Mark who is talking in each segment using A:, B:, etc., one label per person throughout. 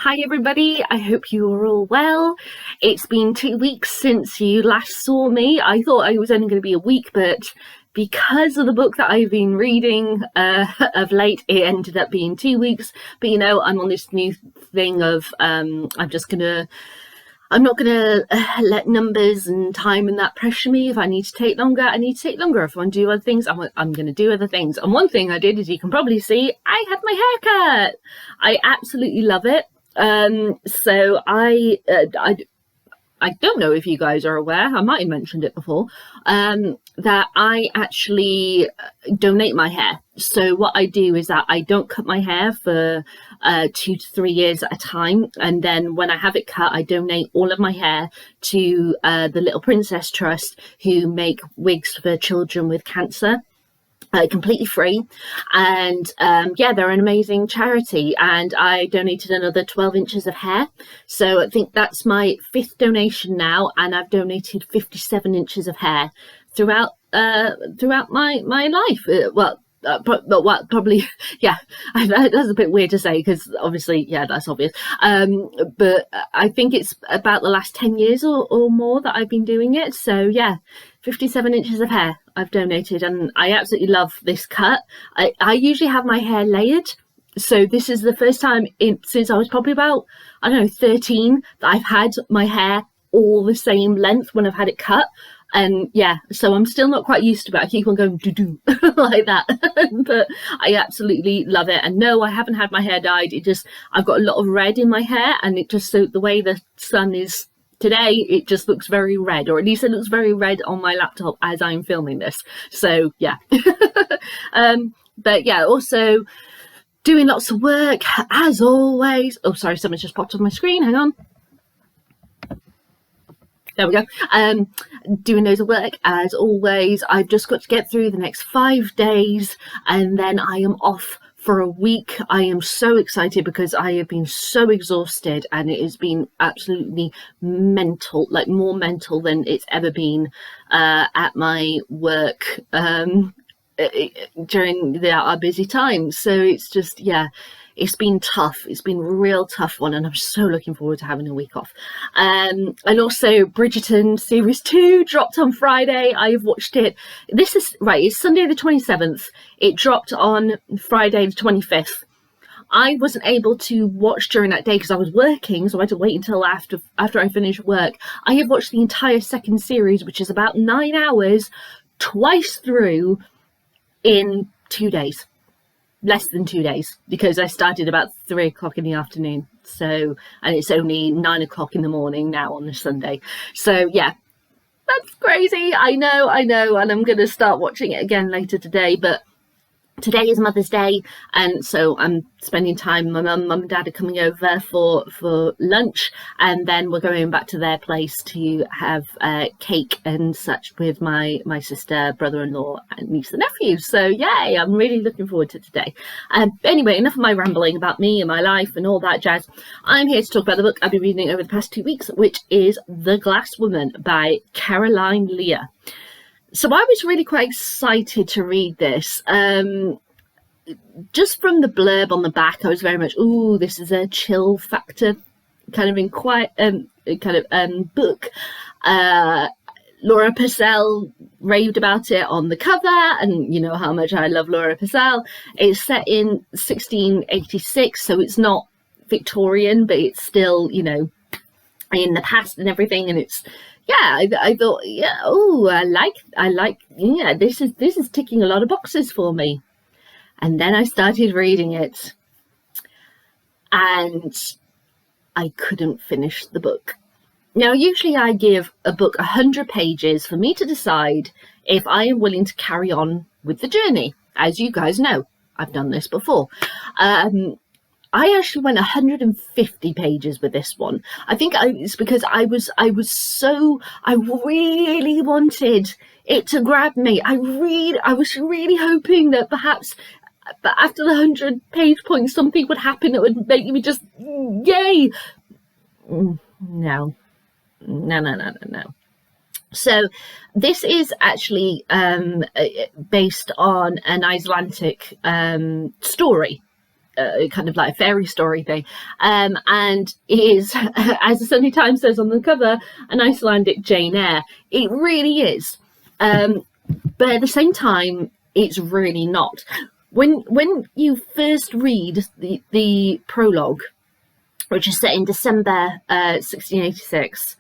A: Hi everybody, I hope you are all well. It's been 2 weeks since you last saw me. I thought it was only going to be a week, but because of the book that I've been reading of late, it ended up being 2 weeks. But you know, I'm on this new thing of I'm not gonna let numbers and time and that pressure me. If I need to take longer, I need to take longer. If I want to do other things, I'm gonna do other things. And one thing I did, as you can probably see, I had my hair cut. I absolutely love it. So I don't know if you guys are aware, I might have mentioned it before, that I actually donate my hair. So what I do is that I don't cut my hair for 2 to 3 years at a time. And then when I have it cut, I donate all of my hair to the Little Princess Trust, who make wigs for children with cancer. Completely free, and yeah, they're an amazing charity, and I donated another 12 inches of hair, so I think that's my 5th donation now, and I've donated 57 inches of hair throughout my life. Probably, yeah, that's a bit weird to say, because obviously, yeah, that's obvious, but I think it's about the last 10 years or more that I've been doing it. So yeah, 57 inches of hair I've donated, and I absolutely love this cut. I usually have my hair layered, so this is the first time since I was probably about, I don't know, 13, that I've had my hair all the same length when I've had it cut. And yeah, so I'm still not quite used to it. I keep on going do like that, but I absolutely love it. And no, I haven't had my hair dyed. I've got a lot of red in my hair, and it just, so the way the sun is today, it just looks very red, or at least it looks very red on my laptop as I'm filming this. So yeah, but yeah, also doing lots of work as always. Oh, sorry, someone just popped on my screen. Hang on. There we go. Doing loads of work as always. I've just got to get through the next 5 days, and then I am off for a week. I am so excited because I have been so exhausted, and it has been absolutely mental, like more mental than it's ever been at my work during our busy times. So it's just, yeah, it's been tough. It's been a real tough one, and I'm so looking forward to having a week off. And also Bridgerton series 2 dropped on Friday. I've watched it. This is right, it's Sunday the 27th. It dropped on Friday the 25th. I wasn't able to watch during that day because I was working, so I had to wait until after I finished work. I have watched the entire second series, which is about 9 hours, twice through in 2 days. Less than 2 days, because I started about 3 o'clock in the afternoon. So, and it's only 9 o'clock in the morning now on a Sunday. So yeah, that's crazy. I know. And I'm going to start watching it again later today, but today is Mother's Day, and so I'm spending time. My mum and dad are coming over for lunch, and then we're going back to their place to have cake and such with my sister, brother-in-law, and niece and nephew. So yay, I'm really looking forward to today. Anyway, enough of my rambling about me and my life and all that jazz. I'm here to talk about the book I've been reading over the past 2 weeks, which is The Glass Woman by Caroline Lea. So I was really quite excited to read this. Just from the blurb on the back, I was very much, ooh, this is a chill factor kind of book. Laura Purcell raved about it on the cover, and you know how much I love Laura Purcell. It's set in 1686, so it's not Victorian, but it's still, you know, in the past and everything, and it's, yeah, I thought, yeah, oh, I like, yeah, this is ticking a lot of boxes for me. And then I started reading it, and I couldn't finish the book. Now, usually I give a book 100 pages for me to decide if I am willing to carry on with the journey. As you guys know, I've done this before. I actually went 150 pages with this one. I think it's because I really wanted it to grab me. I was really hoping that perhaps, but after the 100-page point, something would happen that would make me just, yay. No. So this is actually based on an Icelandic story. kind of like a fairy story thing, and is, as the Sunday Times says on the cover, an Icelandic Jane Eyre. It really is, but at the same time, it's really not. When you first read the prologue, which is set in December 1686,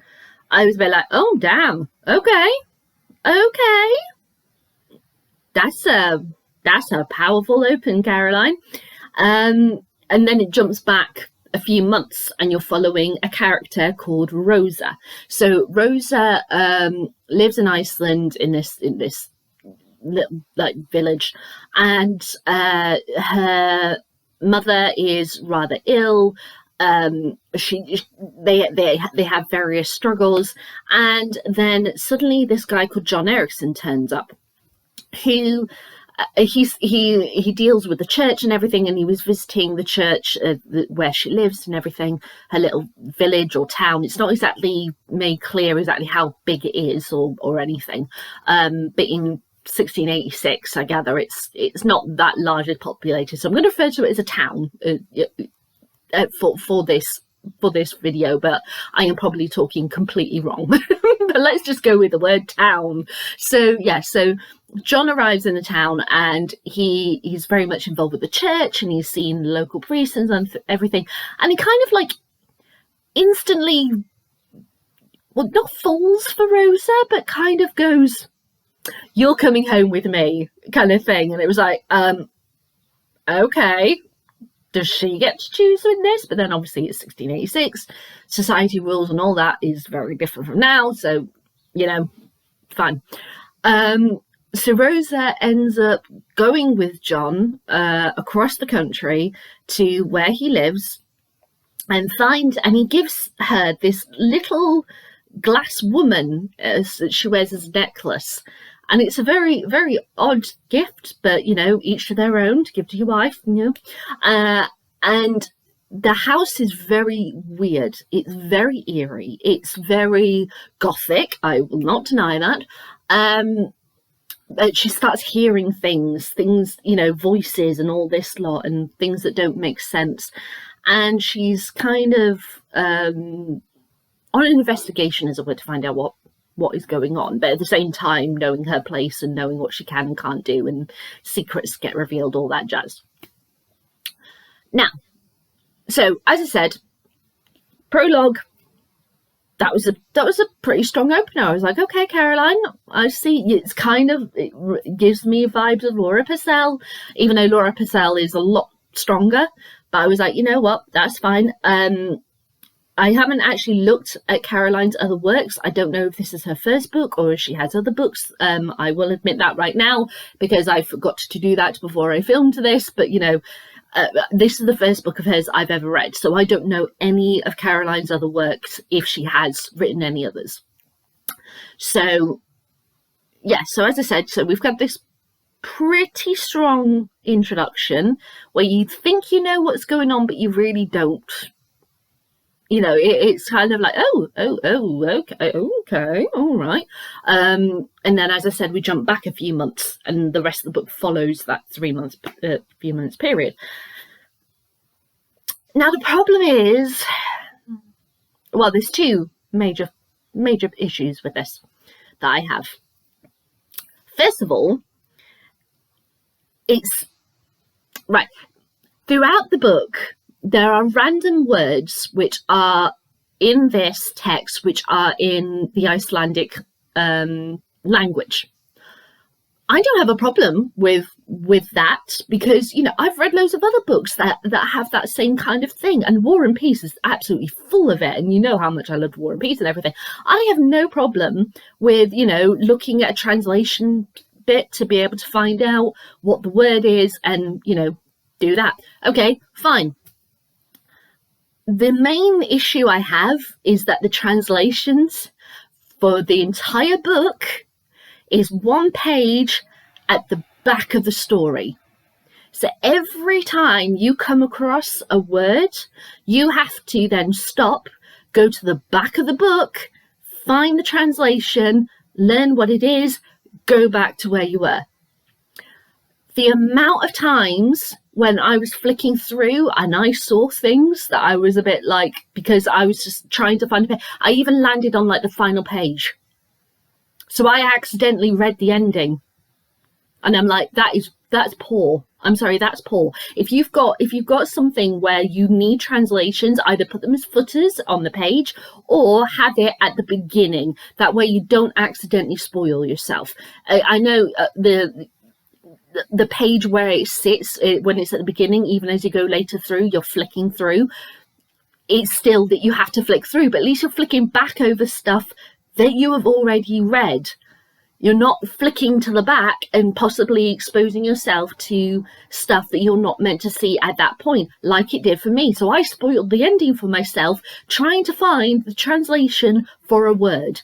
A: I was a bit like, oh damn, okay, that's a powerful open, Caroline. And then it jumps back a few months and you're following a character called Rosa. So Rosa lives in Iceland in this little like village, and her mother is rather ill. They have various struggles, and then suddenly this guy called John Erickson turns up, who he deals with the church and everything, and he was visiting the church where she lives and everything, her little village or town. It's not exactly made clear exactly how big it is or anything, but in 1686 I gather it's not that largely populated, so I'm going to refer to it as a town for this video, but I am probably talking completely wrong. But let's just go with the word town. So yeah, so John arrives in the town, and he's very much involved with the church, and he's seen local priests and everything, and he kind of like instantly, well, not falls for Rosa, but kind of goes, "You're coming home with me," kind of thing. And it was like, okay, does she get to choose in this? But then obviously it's 1686, society rules and all that is very different from now, so you know, fine. So Rosa ends up going with John across the country to where he lives, and he gives her this little glass woman that she wears as a necklace. And it's a very, very odd gift, but, you know, each to their own, to give to your wife, you know. And the house is very weird. It's very eerie. It's very gothic. I will not deny that. But she starts hearing things, you know, voices and all this lot, and things that don't make sense. And she's kind of on an investigation, as it were, to find out what is going on, but at the same time knowing her place and knowing what she can and can't do, and secrets get revealed, all that jazz. Now, so as I said, prologue, that was a pretty strong opener. I was like, okay, Caroline, I see. It gives me vibes of Laura Purcell, even though Laura Purcell is a lot stronger. But I was like, you know what, that's fine. I haven't actually looked at Caroline's other works. I don't know if this is her first book or if she has other books. I will admit that right now, because I forgot to do that before I filmed this. But, you know, this is the first book of hers I've ever read. So I don't know any of Caroline's other works, if she has written any others. So, yeah, so as I said, so we've got this pretty strong introduction where you think you know what's going on, but you really don't. You know, it's kind of like, okay, all right. And then, as I said, we jump back a few months, and the rest of the book follows that few months period. Now, the problem is, well, there's two major issues with this that I have. First of all, it's right throughout the book. There are random words which are in this text, which are in the Icelandic language. I don't have a problem with that, because, you know, I've read loads of other books that have that same kind of thing, and War and Peace is absolutely full of it, and you know how much I loved War and Peace and everything. I have no problem with, you know, looking at a translation bit to be able to find out what the word is and, you know, do that. Okay, fine. The main issue I have is that the translations for the entire book is one page at the back of the story. So every time you come across a word, you have to then stop, go to the back of the book, find the translation, learn what it is, go back to where you were. The amount of times when I was flicking through and I saw things that I was a bit like, because I was just trying to find a page. I even landed on like the final page. So I accidentally read the ending. And I'm like, that's poor. I'm sorry, that's poor. If you've got something where you need translations, either put them as footers on the page or have it at the beginning. That way you don't accidentally spoil yourself. I know the page where it sits, when it's at the beginning, even as you go later through, you're flicking through. It's still that you have to flick through, but at least you're flicking back over stuff that you have already read. You're not flicking to the back and possibly exposing yourself to stuff that you're not meant to see at that point, like it did for me. So I spoiled the ending for myself, trying to find the translation for a word.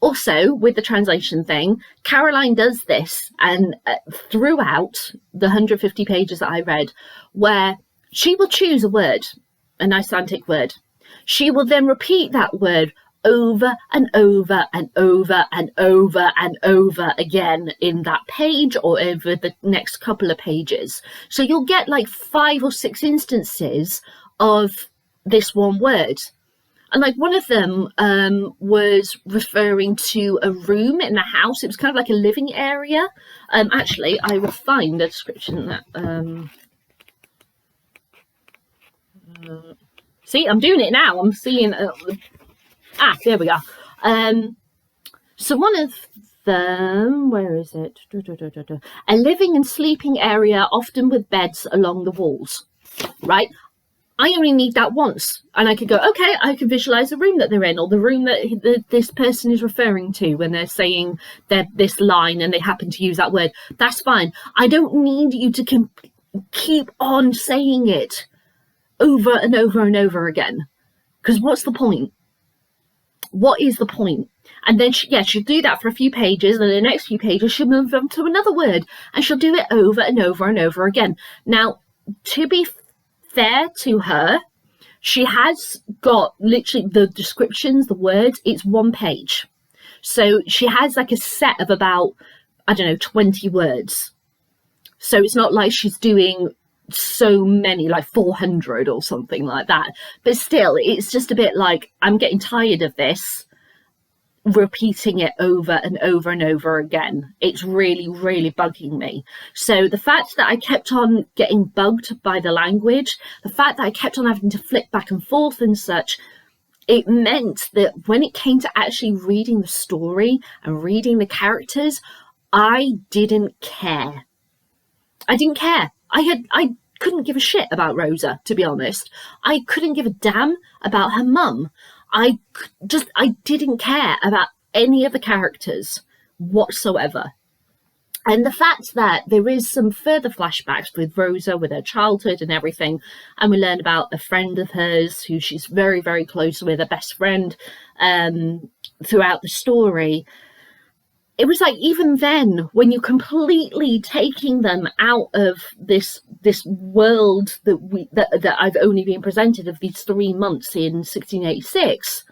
A: Also, with the translation thing, Caroline does this, and throughout the 150 pages that I read, where she will choose a word, an Icelandic word. She will then repeat that word over and over and over and over and over again in that page or over the next couple of pages. So you'll get like 5 or 6 instances of this one word. And like one of them was referring to a room in the house. It was kind of like a living area. Actually, I will find the description that... see, I'm doing it now. I'm seeing... there we go. So one of them, where is it? A living and sleeping area, often with beds along the walls, right? I only need that once, and I could go, okay, I can visualize the room that they're in, or the room that this person is referring to when they're saying this line and they happen to use that word. That's fine. I don't need you to keep on saying it over and over and over again, because what's the point? What is the point? And then she'll do that for a few pages, and the next few pages she'll move on to another word, and she'll do it over and over and over again. Now, to be fair to her, she has got literally the descriptions, the words, it's one page. So she has like a set of about, 20 words. So it's not like she's doing so many, like 400 or something like that. But still, it's just a bit like, I'm getting tired of this, repeating it over and over and over again. It's really, really bugging me. So the fact that I kept on getting bugged by the language, the fact that I kept on having to flick back and forth and such, it meant that when it came to actually reading the story and reading the characters, I didn't care. I didn't care. I couldn't give a shit about Rosa, to be honest. I couldn't give a damn about her mum. I didn't care about any of the characters whatsoever. And the fact that there is some further flashbacks with Rosa, with her childhood and everything, and we learn about a friend of hers who she's very, very close with, a best friend, throughout the story. It was like, even then, when you're completely taking them out of this world that I've only been presented of these 3 months in 1686,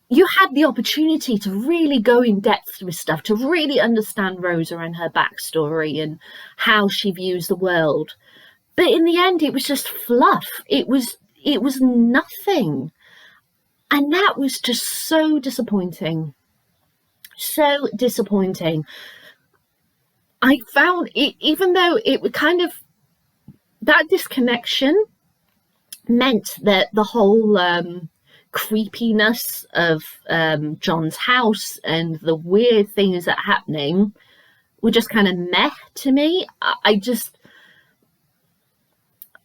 A: you had the opportunity to really go in depth with stuff, to really understand Rosa and her backstory and how she views the world. But in the end, it was just fluff. It was nothing. And that was just so disappointing. So disappointing. I found it, even though it would kind of, that disconnection meant that the whole creepiness of John's house and the weird things that are happening were just kind of meh to me.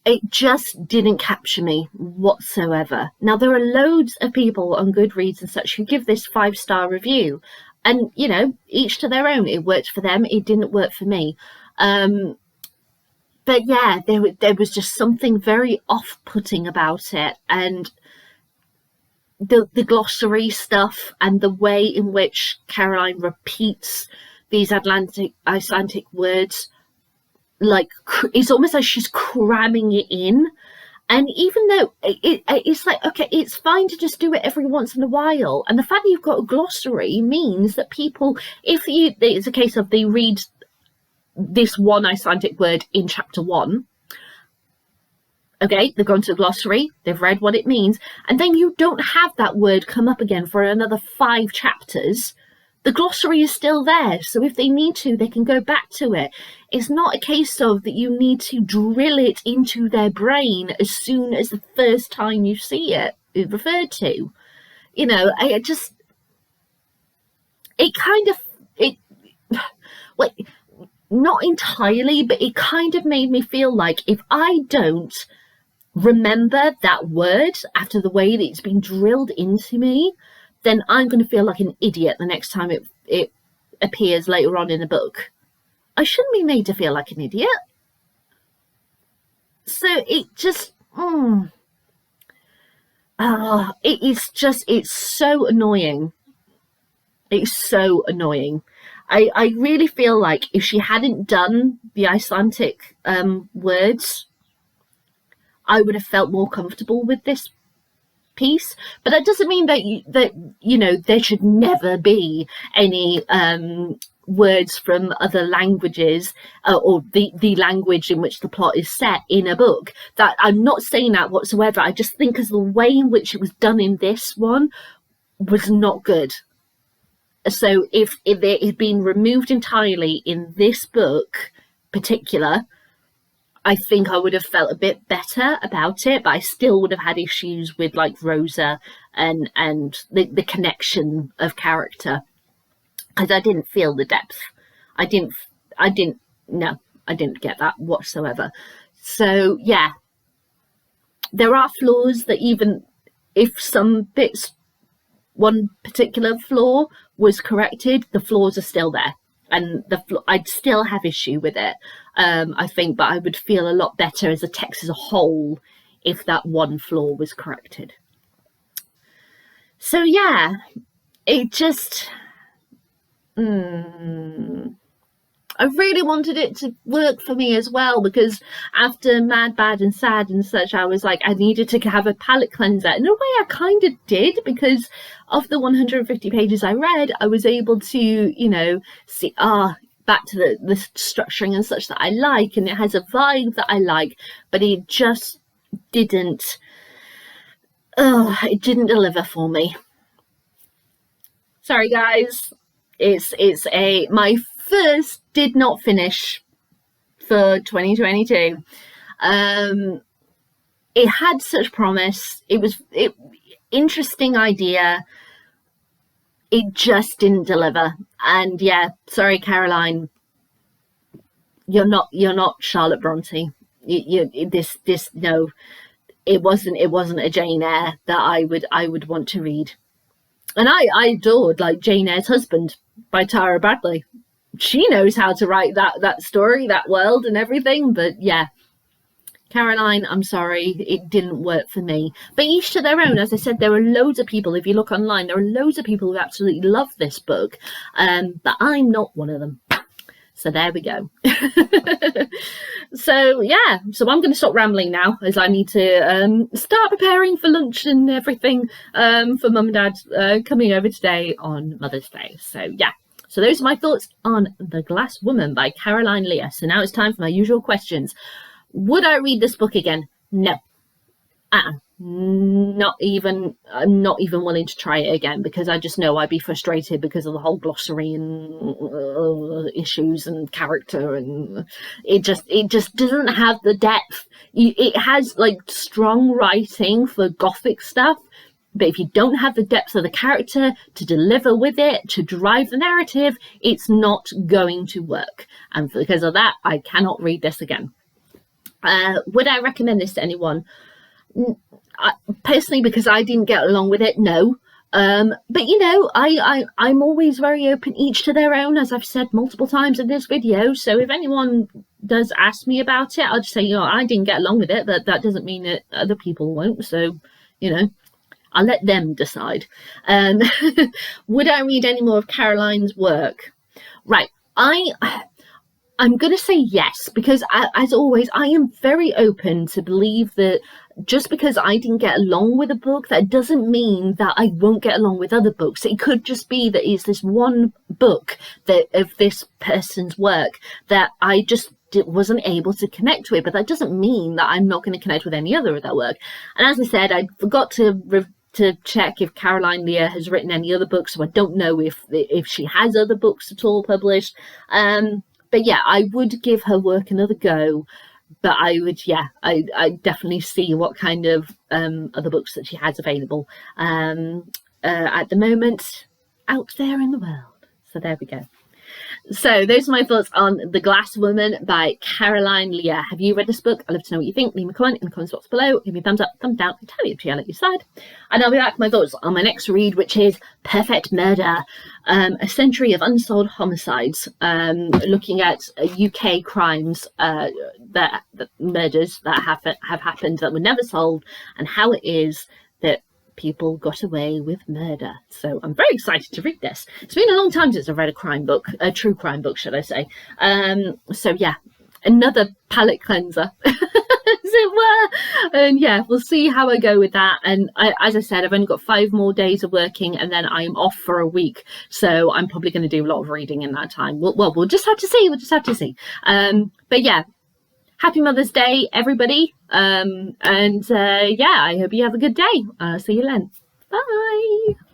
A: It just didn't capture me whatsoever. Now, there are loads of people on Goodreads and such who give this 5-star review. And, each to their own. It worked for them. It didn't work for me. But yeah, there was just something very off-putting about it. And the glossary stuff and the way in which Caroline repeats these Icelandic words, like, it's almost like she's cramming it in. And even though it's like, okay, it's fine to just do it every once in a while. And the fact that you've got a glossary means that people, it's a case of they read this one Icelandic word in chapter 1. Okay, they've gone to the glossary, they've read what it means, and then you don't have that word come up again for another 5 chapters. The glossary is still there, so if they need to, they can go back to it. It's not a case of that you need to drill it into their brain as soon as the first time you see it referred to. You know, well, not entirely, but it kind of made me feel like if I don't remember that word after the way that it's been drilled into me, then I'm going to feel like an idiot the next time it appears later on in the book. I shouldn't be made to feel like an idiot. So it just, it's so annoying. It's so annoying. I really feel like if she hadn't done the Icelandic words, I would have felt more comfortable with this piece. But that doesn't mean that there should never be any words from other languages or the language in which the plot is set in a book. That I'm not saying that whatsoever. I just think as the way in which it was done in this one was not good. So if it had been removed entirely in this book particular, I think I would have felt a bit better about it, but I still would have had issues with like Rosa and the connection of character, because I didn't feel the depth. I didn't get that whatsoever. So yeah, there are flaws that even if some bits, one particular flaw was corrected, the flaws are still there. And I'd still have issue with it, I think, but I would feel a lot better as a text as a whole if that one flaw was corrected. So yeah, it just... I really wanted it to work for me as well, because after Mad, Bad and Sad and such, I was like, I needed to have a palate cleanser. In a way, I kind of did, because of the 150 pages I read, I was able to, see, back to the structuring and such that I like, and it has a vibe that I like, but it just didn't, it didn't deliver for me. Sorry, guys. It's my first did not finish for 2022. It had such promise. It was interesting idea. It just didn't deliver. And yeah, sorry, Caroline, you're not Charlotte Bronte. No, it wasn't a Jane Eyre that I would want to read. And I adored like Jane Eyre's Husband by Tara Bradley. She knows how to write that story, that world and everything. But yeah, Caroline, I'm sorry, it didn't work for me. But each to their own. As I said, there are loads of people, if you look online, there are loads of people who absolutely love this book. But I'm not one of them. So there we go. So yeah, so I'm going to stop rambling now, as I need to start preparing for lunch and everything for Mum and Dad coming over today on Mother's Day. So yeah, so those are my thoughts on The Glass Woman by Caroline Lea. So now it's time for my usual questions. Would I read this book again? No. Not even. I'm not even willing to try it again, because I just know I'd be frustrated because of the whole glossary and issues and character, and it just doesn't have the depth. It has like strong writing for gothic stuff, but if you don't have the depth of the character to deliver with it, to drive the narrative, it's not going to work. And because of that, I cannot read this again. Would I recommend this to anyone? Personally, because I didn't get along with it, no. But I'm always very open, each to their own, as I've said multiple times in this video. So if anyone does ask me about it, I'll just say, I didn't get along with it, but that doesn't mean that other people won't. So, I'll let them decide. Would I read any more of Caroline's work? Right. I'm going to say yes, because as always, I am very open to believe that just because I didn't get along with a book, that doesn't mean that I won't get along with other books. It could just be that it's this one book that of this person's work that I just wasn't able to connect with, but that doesn't mean that I'm not going to connect with any other of their work. And as I said, I forgot to check if Caroline Lea has written any other books, so I don't know if she has other books at all published. But yeah, I would give her work another go. But I would, yeah, I definitely see what kind of other books that she has available at the moment out there in the world. So there we go. So those are my thoughts on The Glass Woman by Caroline Lea. Have you read this book? I'd love to know what you think. Leave me a comment in the comments box below. Give me a thumbs up, thumbs down, entirely up to you, let you decide. And I'll be back with my thoughts on my next read, which is Perfect Murder, a century of unsolved homicides, looking at UK crimes, that murders that have happened that were never solved, and how it is that people got away with murder. So I'm very excited to read this. It's been a long time since I've read a crime book, a true crime book, should I say. So yeah, another palate cleanser, as it were. And yeah, we'll see how I go with that. And as I said, I've only got 5 more days of working, and then I'm off for a week. So I'm probably going to do a lot of reading in that time. We'll just have to see. We'll just have to see. But yeah, happy Mother's Day, everybody. Yeah, I hope you have a good day. See you then. Bye.